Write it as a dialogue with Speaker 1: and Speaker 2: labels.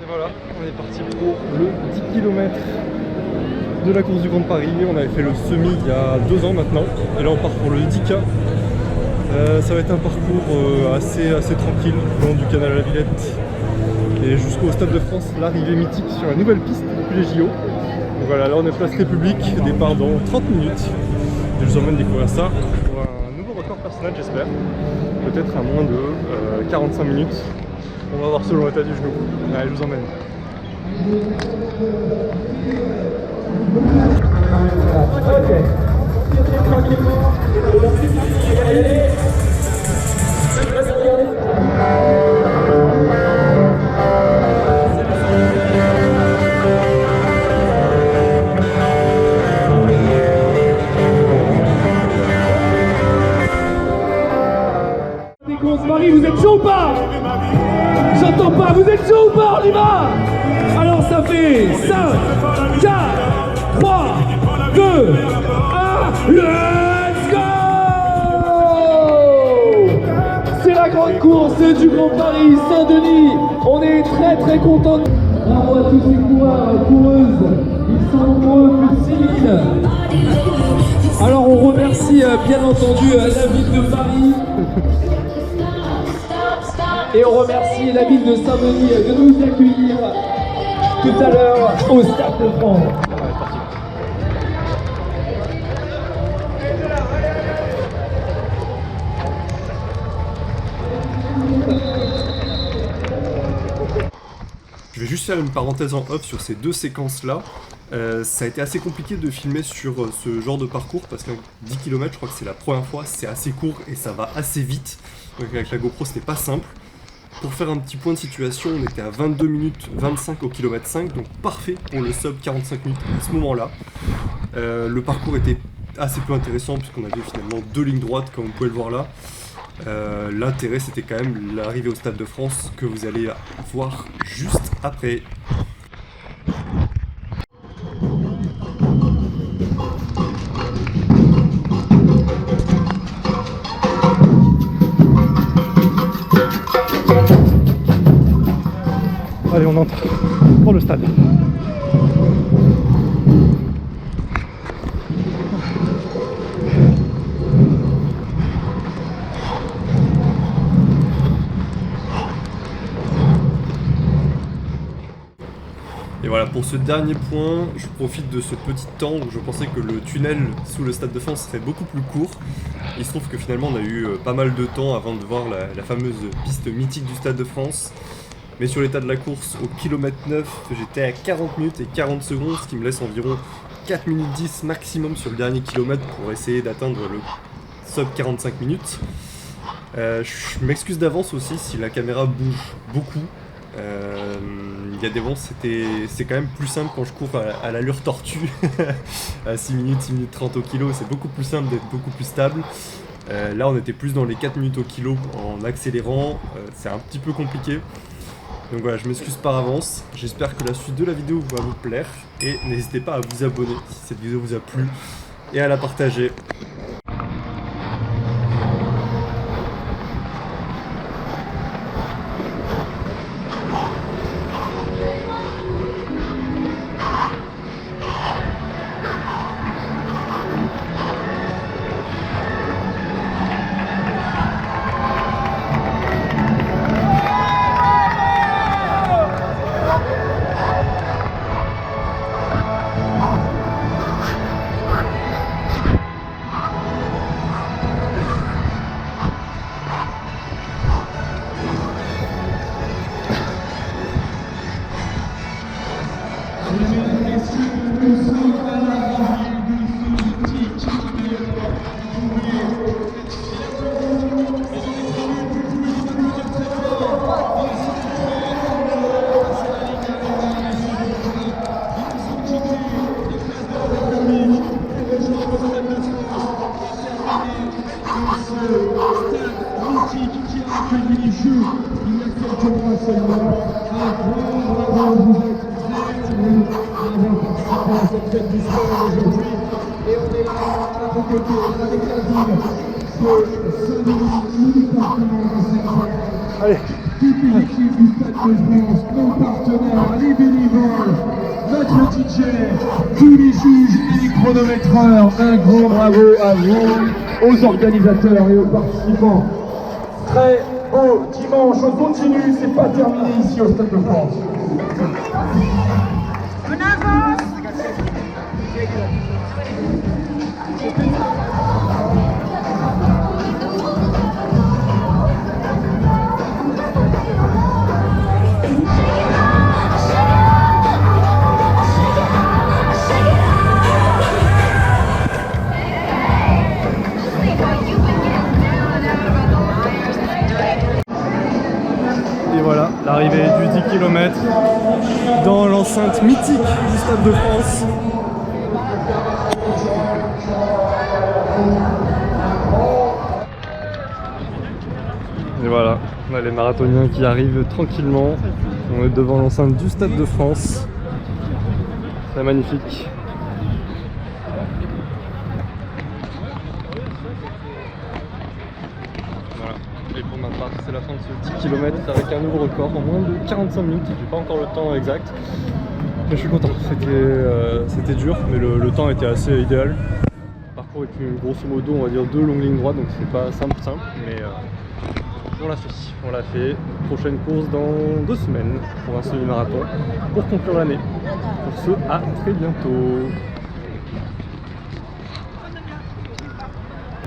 Speaker 1: Et voilà, on est parti pour le 10 km de la course du Grand Paris. On avait fait le semi il y a 2 ans maintenant. Et là on part pour le 10K. Ça va être un parcours assez tranquille, le long du canal à la Villette. Et jusqu'au Stade de France, l'arrivée mythique sur la nouvelle piste depuis les JO. Donc voilà, là on est place République, départ dans 30 minutes. Et je vous emmène découvrir ça pour un nouveau record personnel j'espère. Peut-être à moins de 45 minutes. On va voir selon l'état du genou. Allez, je vous emmène.
Speaker 2: Marie, vous êtes chaud ou pas? J'entends pas, vous êtes chaud ou pas? On y va! Alors ça fait 5, 4, 3, 2, 1, let's go! C'est la grande course du Grand Paris Saint-Denis. On est très contents. Bravo à tous les coureurs, coureuses. Ils sont nombreux, plus de 6000. Alors on remercie bien entendu la ville de Paris. Et on remercie la ville de Saint-Denis de nous accueillir tout à l'heure au Stade de France.
Speaker 1: Je vais juste faire une parenthèse en off sur ces 2 séquences-là. Ça a été assez compliqué de filmer sur ce genre de parcours parce que 10 km, je crois que c'est la première fois, c'est assez court et ça va assez vite. Donc avec la GoPro, c'était pas simple. Pour faire un petit point de situation, on était à 22 minutes 25 au kilomètre 5, donc parfait pour le sub 45 minutes à ce moment-là. Le parcours était assez peu intéressant puisqu'on avait finalement 2 lignes droites comme vous pouvez le voir là. L'intérêt c'était quand même l'arrivée au Stade de France que vous allez voir juste après. Allez, on entre pour le stade. Et voilà, pour ce dernier point, je profite de ce petit temps où je pensais que le tunnel sous le Stade de France serait beaucoup plus court. Il se trouve que finalement on a eu pas mal de temps avant de voir la fameuse piste mythique du Stade de France. Mais sur l'état de la course, au kilomètre 9, j'étais à 40 minutes et 40 secondes, ce qui me laisse environ 4 minutes 10 maximum sur le dernier kilomètre pour essayer d'atteindre le sub 45 minutes. Je m'excuse d'avance aussi si la caméra bouge beaucoup. Il y a des moments, c'est quand même plus simple quand je cours à l'allure tortue, à 6 minutes 30 au kilo, c'est beaucoup plus simple d'être beaucoup plus stable. Là on était plus dans les 4 minutes au kilo en accélérant, c'est un petit peu compliqué. Donc voilà, je m'excuse par avance, j'espère que la suite de la vidéo va vous plaire et n'hésitez pas à vous abonner si cette vidéo vous a plu et à la partager.
Speaker 2: Allez. Toute l'équipe du Stade de France, nos partenaires DJ, tous les juges et les chronométreurs, un grand bravo à vous, aux organisateurs et aux participants. Très beau dimanche, on continue, c'est pas terminé ici au Stade de France.
Speaker 1: Et voilà, l'arrivée du 10 km dans l'enceinte mythique du Stade de France. Et voilà, on a les marathoniens qui arrivent tranquillement. On est devant l'enceinte du Stade de France. C'est magnifique. Voilà. Et pour ma part, c'est la fin de ce 10 km avec un nouveau record en moins de 45 minutes. J'ai pas encore le temps exact. Mais je suis content. C'était dur, mais le temps était assez idéal. Le parcours est grosso modo, on va dire 2 longues lignes droites, donc c'est pas simple, mais on l'a fait. On l'a fait. Prochaine course dans 2 semaines pour un semi-marathon pour conclure l'année. Pour ce, à très bientôt.